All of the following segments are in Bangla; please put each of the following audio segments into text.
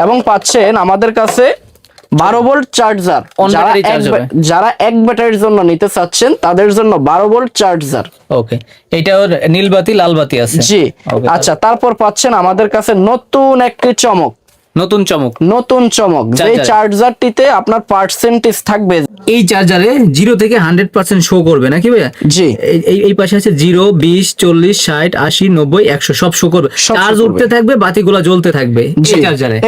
এবং পাচ্ছেন আমাদের কাছে 12 ভোল্ট চার্জার। যারা এক ব্যাটারির জন্য নিতে চাচ্ছেন তাদের জন্য 12 ভোল্ট চার্জার। ওকে, এটাও নীল বাতি লাল বাতি আছে। জি। আচ্ছা, তারপর পাচ্ছেন আমাদের কাছে নতুন একটি চমক, নতুন চমক যে চার্জারটিতে আপনার পার্সেন্টেজ থাকবে। এই চার্জারে 0 থেকে 100% শো করবে নাকি ভাইয়া? জি। এই পাশে আছে 0, 20, 40, 60, 80, 90, 100 সব শো করবে। চার্জ উঠতে থাকবে, বাতিগুলো জ্বলতে থাকবে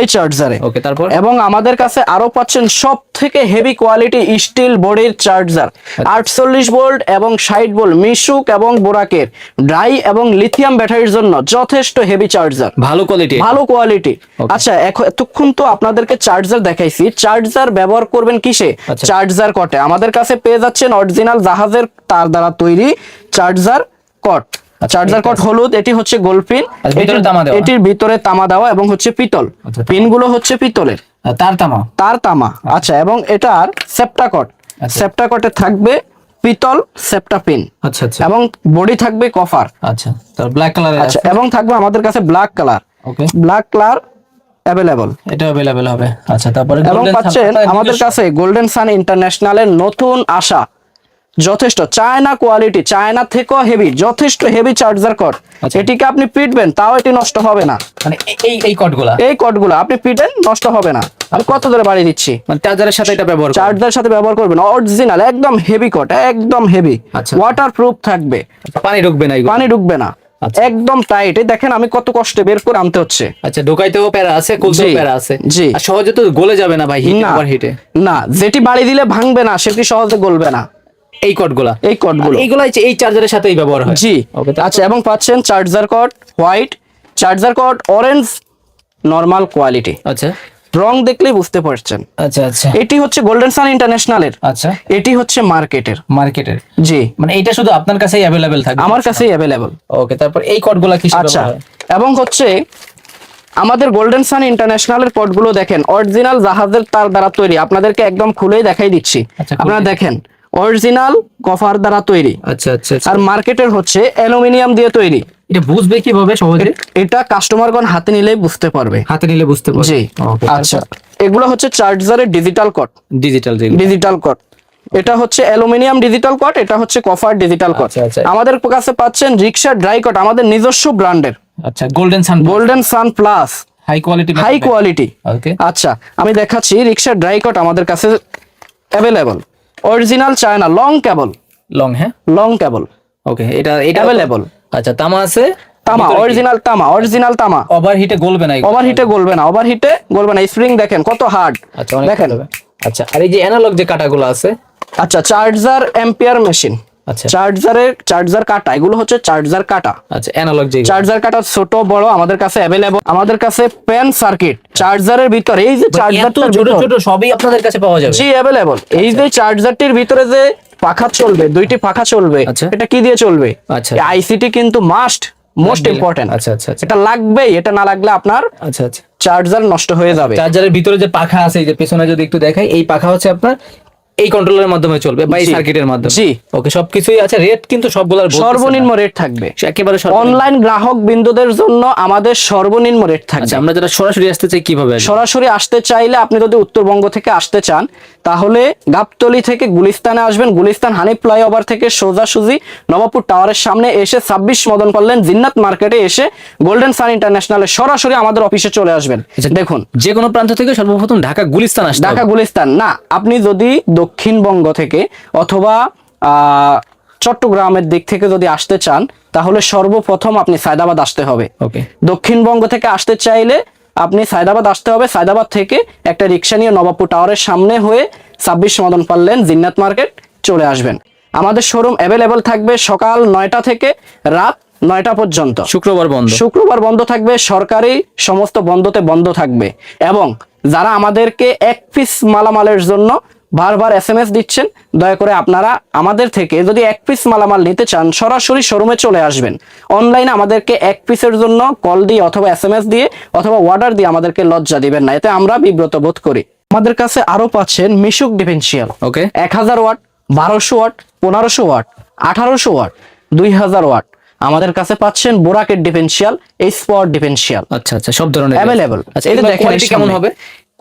এই চার্জারে। ওকে, তারপর এবং আমাদের কাছে আরো পাচ্ছেন সব থেকে হেভি কোয়ালিটি স্টিল বডির চার্জার, 48 ভোল্ট এবং 60 ভোল্ট মিশুক এবং বোরাকের ড্রাই এবং লিথিয়াম ব্যাটারির জন্য যথেষ্ট হেভি চার্জার, ভালো কোয়ালিটি। আচ্ছা, এতক্ষণ তো আপনাদেরকে চার্জার দেখাইছি, চার্জার ব্যবহার করবেন কিসে? চার্জার কটে। আমাদের কাছে পেয়ে যাচ্ছেন অরিজিনাল জাহাজের তার দ্বারা তৈরি চার্জার কট। চার্জার কট হলুদ, এটি হচ্ছে গোল্ড পিন, এটির ভিতরে তামা দেওয়া এবং হচ্ছে পিতল, পিনগুলো হচ্ছে পিতলের, তার তামা। আচ্ছা, এবং এটার সেপ্টা কট, সেপ্টা কটে থাকবে পিতল সেপ্টা পিন। আচ্ছা, এবং বডি থাকবে কপার। আচ্ছা, ব্ল্যাক কালার। আচ্ছা, এবং থাকবে আমাদের কাছে ব্ল্যাক কালার। ওকে, ব্ল্যাক কালার অ্যাভেলেবল হবে। আচ্ছা, তারপরে এবং পাচ্ছেন আমাদের কাছে গোল্ডেন সান ইন্টারন্যাশনালের নতুন আসা যথেষ্ট চায়না কোয়ালিটি, চায়না থেকেও হেভি, যথেষ্ট হেভি চার্জার কট। এটিকে আপনি পিটবেন তাও এটি নষ্ট হবে না। মানে এই কটগুলো আপনি পিটেন নষ্ট হবে না। আমি কত ধরে বাড়িয়ে দিচ্ছি, মানে চার্জারের সাথে এটা চার্জারের সাথে ব্যবহার করবেন। অরিজিনাল একদম হেভি কট, একদম হেভি, ওয়াটার প্রুফ থাকবে, পানি ঢুকবে না, একদম টাইট। এই দেখেন আমি কত কষ্টে বের করে আনতে হচ্ছে। আচ্ছা, ঢোকাইতেও প্যারা আছে, খুলতেও প্যারা আছে। জি, সহজে তো গলে যাবে না ভাই, হিটে না, যেটি বাড়ি দিলে ভাঙবে না সেটি সহজে গলবে না। এই কটগুলো এই চার্জারের সাথেই ব্যবহার হয়। জি। আচ্ছা, এবং পাচ্ছেন চার্জার কট হোয়াইট, চার্জার কট অরেঞ্জ, নরমাল কোয়ালিটি। আচ্ছা, রং দেখলেই বুঝতে পারছেন। আচ্ছা, এটি হচ্ছে গোল্ডেন সান ইন্টারন্যাশনালের। আচ্ছা, এটি হচ্ছে মার্কেটের। জি, মানে এটা শুধু আপনার কাছেই অ্যাভেলেবেল থাকবে? আমার কাছেই অ্যাভেলেবেল। ওকে, তারপর এই কটগুলো কি? আচ্ছা, এবং হচ্ছে আমাদের গোল্ডেন সান ইন্টারন্যাশনালের কটগুলো দেখেন অরিজিনাল জাহাজের তার দ্বারা তৈরি। আপনাদেরকে একদম খুলেই দেখাই দিচ্ছি। আপনারা দেখেন অরিজিনাল কপার দ্বারা তৈরি। আচ্ছা, আর মার্কেটের হচ্ছে অ্যালুমিনিয়াম দিয়ে তৈরি। এটা বুঝবে কিভাবে সহজে? এটা কাস্টমারগণ হাতে নিলেই বুঝতে পারবে। জি। আচ্ছা, এগুলো হচ্ছে চার্জারের ডিজিটাল কট। ডিজিটাল কট, এটা হচ্ছে অ্যালুমিনিয়াম ডিজিটাল কট, এটা হচ্ছে কপার ডিজিটাল কট। আমাদের কাছে পাচ্ছেন রিক্সা ড্রাই কট, আমাদের নিজস্ব ব্র্যান্ডের। আচ্ছা, golden sun plus high quality. আচ্ছা, আমি দেখাচ্ছি রিক্সা ড্রাই কট আমাদের কাছে available, original China long cable. Long cable. Okay, এটা अवेलेबल। আচ্ছা, তামা আছে, অরিজিনাল তামা। ওভারহিটে গলবে না, স্প্রিং দেখেন কত হার্ড। আচ্ছা, দেখেন। আচ্ছা, আর এই যে অ্যানালগ যে কাটাগুলো আছে। আচ্ছা, চার্জার এম্পিয়ার মেশিন। আচ্ছা, চার্জার কাটা, এগুলো হচ্ছে চার্জার কাটা। আচ্ছা, অ্যানালগ যে চার্জার কাটা ছোট বড় আমাদের কাছে अवेलेबल। আমাদের কাছে পেন সার্কিট চার্জারের ভিতরে, এই যে চার্জারটার ছোট সবই আপনাদের কাছে পাওয়া যাবে। জি, अवेलेबल। এই যে চার্জারটির ভিতরে যে পাখা চলবে, দুইটি পাখা চলবে, এটা কি দিয়ে চলবে? আচ্ছা, আইসিটি কিন্তু মোস্ট ইম্পর্টেন্ট। আচ্ছা, এটা লাগবেই, এটা না লাগলে আপনার চার্জার নষ্ট হয়ে যাবে। চার্জারের ভিতরে যে পাখা আছে, এই যে পেছনে যদি একটু দেখাই, এই পাখা হচ্ছে আপনার এই কন্ট্রোলারের মাধ্যমে চলবে বা এই সার্কিটের মাধ্যমে। জি। ওকে, সবকিছুই আছে। রেট কিন্তু সবগুলোর সর্বনিম্ন রেট থাকবে একেবারে। অনলাইন গ্রাহক বিন্দুদের জন্য আমাদের সর্বনিম্ন রেট থাকবে। আমরা যারা সরাসরি আসতে চাই কিভাবে? সরাসরি আসতে চাইলে আপনি যদি উত্তরবঙ্গ থেকে আসতে চান তাহলে গাবতলী থেকে গুলিস্তানে আসবেন। গুলিস্তান হানি ফ্লাইওভার থেকে সোজাসুজি নবাবপুর টাওয়ারের সামনে এসে 26 মদন কল্যাণ জিন্নাত মার্কেটে এসে গোল্ডেন সান ইন্টারন্যাশনালের সরাসরি আমাদের অফিসে চলে আসবেন। দেখুন, যে কোনো প্রান্ত থেকে সর্বপ্রথম ঢাকা গুলিস্তান আসতে হবে। ঢাকা গুলিস্তান না, আপনি যদি দক্ষিণবঙ্গ থেকে অথবা চট্টগ্রামের দিক থেকে যদি আসতে চান তাহলে সর্বপ্রথম আপনি সায়দাবাদ আসতে হবে। ওকে, দক্ষিণবঙ্গ থেকে আসতে চাইলে আপনি সায়দাবাদ আসতে হবে। সায়দাবাদ থেকে একটা রিক্সা নিয়ে নবাবপুর টাওয়ারের সামনে হয়ে 26 মদন কল্যাণ জিন্নাত মার্কেট চলে আসবেন। আমাদের শোরুম अवेलेबल থাকবে সকাল 9টা থেকে রাত 9টা পর্যন্ত। শুক্রবার বন্ধ থাকবে, সরকারি সমস্ত বন্ধতে বন্ধ থাকবে। এবং যারা আমাদেরকে এক পিস মালামালের জন্য বারবার SMS দিচ্ছেন, দয়া করে আপনারা আমাদের থেকে যদি এক পিস মালামাল নিতে চান সরাসরি শোরুমে চলে আসবেন। অনলাইনে আমাদেরকে এক পিসের জন্য কল দিয়ে অথবা SMS দিয়ে অথবা অর্ডার দিয়ে আমাদেরকে লজ্জা দিবেন না, এতে আমরা বিব্রত বোধ করি। আমাদের কাছে আরো পাচ্ছেন Mishuk differential. Okay, 1000 watt, 1200 watt, 1500 watt, 1800 watt, 2000 watt, আমাদের কাছে পাচ্ছেন বোরাকের ডিফারেন্সিয়াল, স্পট ডিফারেন্সিয়াল। আচ্ছা আচ্ছা, সব ধরনের অ্যাভেলেবল। আচ্ছা, এটা দেখেন কোয়ালিটি কেমন হবে?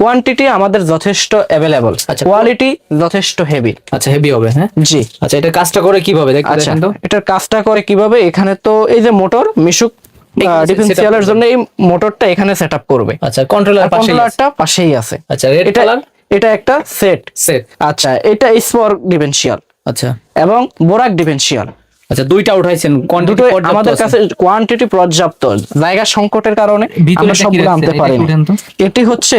কোয়ান্টিটি আমাদের যথেষ্ট অ্যাভেলেবল, কোয়ালিটি যথেষ্ট হেভি। আচ্ছা, হেভি হবে, হ্যাঁ জি। আচ্ছা, এটা কাজটা করে কিভাবে দেখেন তো? এটার কাজটা করে কিভাবে, এখানে তো এই যে মোটর মিশুক ডিফারেন্সিয়ালের জন্য এই মোটরটা এখানে সেটআপ করবে। আচ্ছা, কন্ট্রোলারটা পাশেই আছে। আচ্ছা, রেড কালার, এটা একটা সেট। আচ্ছা, এটা স্পট ডিফারেন্সিয়াল, আচ্ছা, এবং বোরাক ডিফারেন্সিয়াল। আচ্ছা, দুইটা উঠাইছেন, কোয়ান্টিটি আমাদের কাছে কোয়ান্টিটি পর্যাপ্ত, জায়গা সংকটের কারণে আমরা সবগুলো আনতে পারিনি। এটি হচ্ছে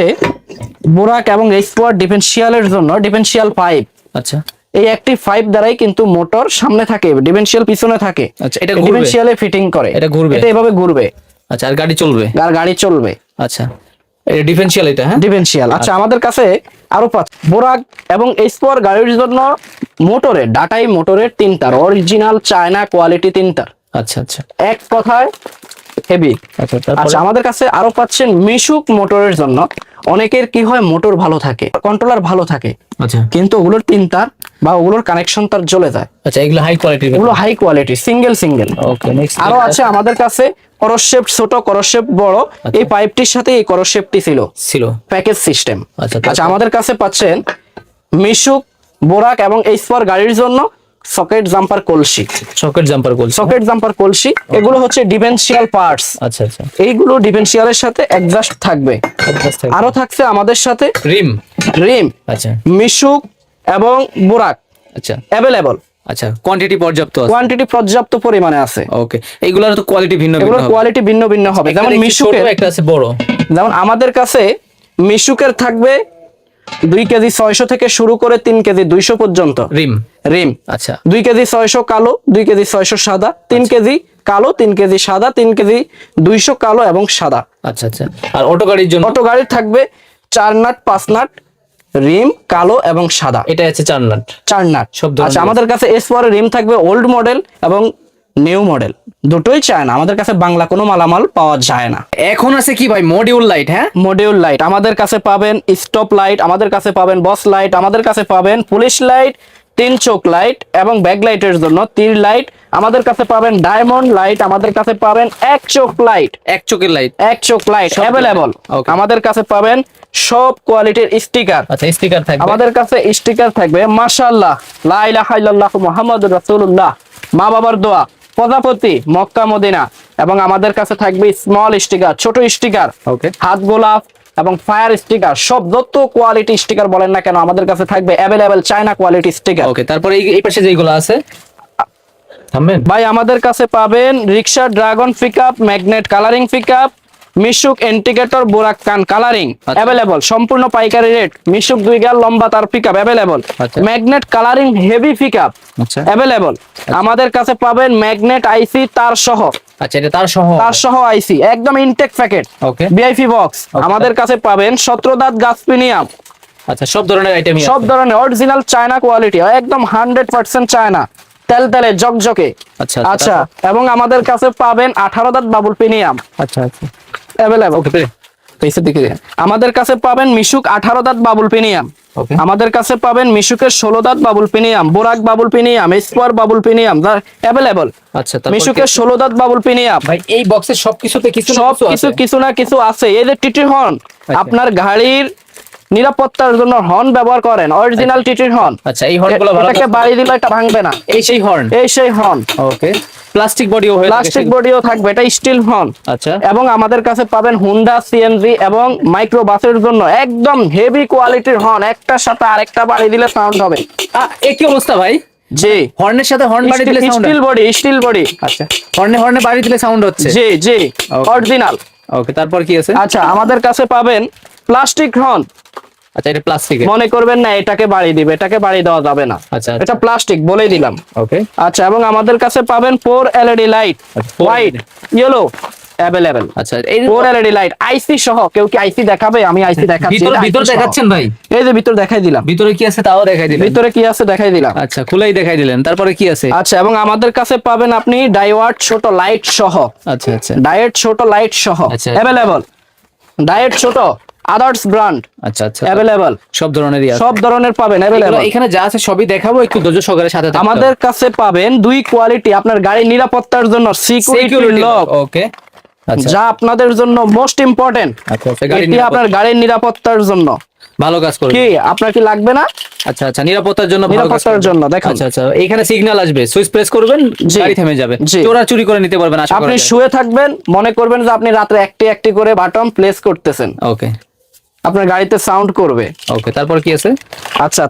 বোরাক এবং স্পট ডিফারেন্সিয়ালের জন্য ডিফারেন্সিয়াল পাইপ। আচ্ছা, এই একটি পাইপ দ্বারাই কিন্তু মোটর সামনে থাকে, ডিফারেন্সিয়াল পিছনে থাকে। আচ্ছা, এটা ডিফারেন্সিয়ালে ফিটিং করে, এটা ঘুরবে, এটা এভাবে ঘুরবে। আচ্ছা, আর গাড়ি চলবে, গাড়ি চলবে। আচ্ছা, এটা ডিফারেন্সিয়াল, এটা হ্যাঁ ডিফারেন্সিয়াল। আচ্ছা, আমাদের কাছে আরো বোরাক এবং স্পট গাড়ির জন্য মোটরে ডাটাই মোটরের 3 তার অরিজিনাল চায়না কোয়ালিটি 3 তার। আচ্ছা আচ্ছা, এক কথায় হেভি। আচ্ছা, আমাদের কাছে আরো পাচ্ছেন মিশুক মোটরের জন্য। অনেকের কি হয়, মোটর ভালো থাকে, কন্ট্রোলার ভালো থাকে, আচ্ছা, কিন্তু ওগুলোর 3 তার বা ওগুলোর কানেকশন তার জ্বলে যায়। আচ্ছা, এগুলো হাই কোয়ালিটি, এগুলো হাই কোয়ালিটি, সিঙ্গেল। ওকে, নেক্সট আরো আছে আমাদের কাছে করসশেপ ছোট, করসশেপ বড়। এই পাইপটির সাথে এই করসশেপটি ছিল প্যাকেজ সিস্টেম। আচ্ছা, আমাদের কাছে পাচ্ছেন মিশুক, বোরাক এবং স্পট গাড়ির জন্য সকেট জাম্পার কলসি। সকেট জাম্পার কলসি এগুলো হচ্ছে ডিফারেন্সিয়াল পার্টস। আচ্ছা আচ্ছা, এইগুলো ডিফারেন্সিয়ালের সাথে অ্যাডজাস্ট থাকবে। আরো থাকছে আমাদের সাথে রিম। আচ্ছা, মিশুক এবং বোরাক আচ্ছা অ্যাভেলেবল। আচ্ছা, কোয়ান্টিটি পর্যাপ্ত পরিমাণে আছে। ওকে, এইগুলোর তো কোয়ালিটি ভিন্ন ভিন্ন হবে। যেমন মিশুকের একটা আছে বড়, যেমন আমাদের কাছে মিশুকের থাকবে 2 কেজি 600 থেকে শুরু করে 3 কেজি 200 পর্যন্ত রিম। আচ্ছা, 2 কেজি 600 কালো, 2 কেজি 600 সাদা, 3 কেজি কালো, 3 কেজি সাদা, 3 কেজি 200 কালো এবং সাদা। আচ্ছা আচ্ছা, আর অটো গাড়ির থাকবে 4 নাট 5 নাট রিম, কালো এবং সাদা। এটা আছে 4 নাট। আচ্ছা, আমাদের কাছে এরপরে রিম থাকবে ওল্ড মডেল এবং নিউ মডেল, দুটোই চায় না। আমাদের কাছে বাংলা কোনো মালামাল পাওয়া যায় না। এখন আছে কি ভাই, মডিউল লাইট। হ্যাঁ, মডিউল লাইট আমাদের কাছে পাবেন, স্টপ লাইট আমাদের কাছে পাবেন, বস লাইট আমাদের কাছে পাবেন, পুলিশ লাইট, 3 চোখ লাইট এবং ব্যাক লাইটের জন্য তীর লাইট আমাদের কাছে পাবেন, ডায়মন্ড লাইট আমাদের কাছে পাবেন, এক চোখ লাইট অ্যাভেলেবল আমাদের কাছে পাবেন। সব কোয়ালিটির স্টিকার। আচ্ছা, স্টিকার থাকবে আমাদের কাছে, স্টিকার থাকবে মাশাআল্লাহ, লা ইলাহা ইল্লাল্লাহ মুহাম্মাদুর রাসূলুল্লাহ, মা বাবার দোয়া, প্রজাপতি, মক্কা মদিনা। এবং আমাদের কাছে থাকবে স্মল স্টিকার, ছোট স্টিকার, হাত গোলাপ এবং ফায়ার স্টিকার। সব যত কোয়ালিটি স্টিকার বলেন না কেন আমাদের কাছে থাকবে available China quality sticker. Okay, তারপরে এই পাশে যেগুলো আছে ভাই, আমাদের কাছে পাবেন rickshaw dragon pickup, magnet colouring pickup, Mishuk indicator, Borak কান কালারিং অ্যাভেলেবল, সম্পূর্ণ পাইকারি রেট। মিশুক 2 গেল লম্বা তার pickup available, magnet colouring heavy pickup available. আমাদের কাছে পাবেন ম্যাগনেট আইসি তার সহ। আচ্ছা, এটা তার সহ আইসি একদম ইনটেক প্যাকেট, ভিআইপি বক্স। আমাদের কাছে পাবেন 17 দাঁত গাছ প্রিমিয়াম। আচ্ছা, সব ধরনের আইটেম, সব ধরনের অরিজিনাল চায়না কোয়ালিটি, একদম 100% চায়না, তেলতেলে ঝকঝকে। আচ্ছা, এবং আমাদের কাছে পাবেন 18 দাঁত বাবুল প্রিমিয়াম। আচ্ছা আচ্ছা, অ্যাভেলেবল। আমাদের কাছে পাবেন মিশুক 18 দাঁত বাবুল প্রিমিয়াম। আমাদের কাছে পাবেন মিশুকের 16 দাঁত Babul premium, বোরাক Babul premium, স্পর Babul premium available. আচ্ছা, মিশুকের 16 দাঁত বাবুল প্রিমিয়াম। ভাই, এই বক্সে সবকিছুতে কিছু না কিছু আছে। এই যে টিটি হর্ন, আপনার গাড়ির নিরাপত্তার জন্য হর্ন ব্যবহার করেন, অরিজিনাল টিটির হর্ন। আচ্ছা, এই হর্নগুলো এটাকে বাড়ি দিলে এটা ভাঙবে না, এই সেই হর্ন। ওকে, প্লাস্টিক বডিও থাকবে, এটা স্টিল হর্ন। আচ্ছা, এবং আমাদের কাছে পাবেন হুন্ডা, সিএনজি এবং মাইক্রো বাসের জন্য একদম হেভি কোয়ালিটির হর্ন, একটার সাথে আরেকটা বাড়ি দিলে সাউন্ড হবে। একই অবস্থা ভাই? জি, হর্নের সাথে হর্ন বাড়ি দিলে সাউন্ড, স্টিল বডি। আচ্ছা, হর্নে বাড়ি দিলে সাউন্ড হচ্ছে? জি, অরিজিনাল। ওকে, তারপর কি আছে? আচ্ছা, আমাদের কাছে পাবেন প্লাস্টিক হর্ন। আচ্ছা, এটা প্লাস্টিক, মনে করবেন না এটাকে বাড়ি দিবে, এটাকে বাড়ি দেওয়া যাবে না। আচ্ছা, এটা প্লাস্টিক বলেই দিলাম। ওকে, আচ্ছা, এবং আমাদের কাছে পাবেন 4 LED light, white, yellow available. আচ্ছা, এই 4 এলইডি লাইট আইসি সহ। কেউ কি আইসি দেখাবে? আমি আইসি দেখাচ্ছি। ভিতর দেখাচ্ছেন ভাই? এই যে ভিতর দেখাই দিলাম। ভিতরে কি আছে তাও দেখাই দিলেন? ভিতরে কি আছে দেখাই দিলাম। আচ্ছা, খুলেই দেখাই দিলেন। তারপরে কি আছে? আচ্ছা, এবং আমাদের কাছে পাবেন আপনি ডায়োড ছোট লাইট সহ। আচ্ছা, ডায়োড ছোট লাইট সহ অ্যাভেলেবল, ডায়োড ছোট আদার্স ব্র্যান্ড আচ্ছা আচ্ছা, অ্যাভেলেবল, সব ধরনেরই আছে। সব ধরনের পাবেন অ্যাভেলেবল। এখানে যা আছে সবই দেখাবো, একটু ধৈর্য সহকারে সাথে থাকতে হবে। আমাদের কাছে পাবেন দুই কোয়ালিটি আপনার গাড়ির নিরাপত্তার জন্য সিকিউরিটি লক, ওকে আচ্ছা যা আপনাদের জন্য মোস্ট ইম্পর্টেন্ট। আচ্ছা, এটি আপনার গাড়ির নিরাপত্তার জন্য ভালো কাজ করবে। কি আপনার কি লাগবে না? আচ্ছা আচ্ছা, নিরাপত্তার জন্য ভালো কাজ নিরাপত্তার করবে। জন্য দেখুন। আচ্ছা আচ্ছা, এখানে সিগন্যাল আসবে, সুইচ প্রেস করবেন, জি। গাড়ি থেমে যাবে, জি। চোর আর চুরি করে নিতে পারবেন আশা করা আপনি যায়। শুয়ে থাকবেন, মনে করবেন যে আপনি রাত্রে একটি একটি করে বাটন প্লেস করতেছেন, ওকে আপনার গাড়িতে সাউন্ড করবে। ওকে, তারপর কি আছে? আচ্ছা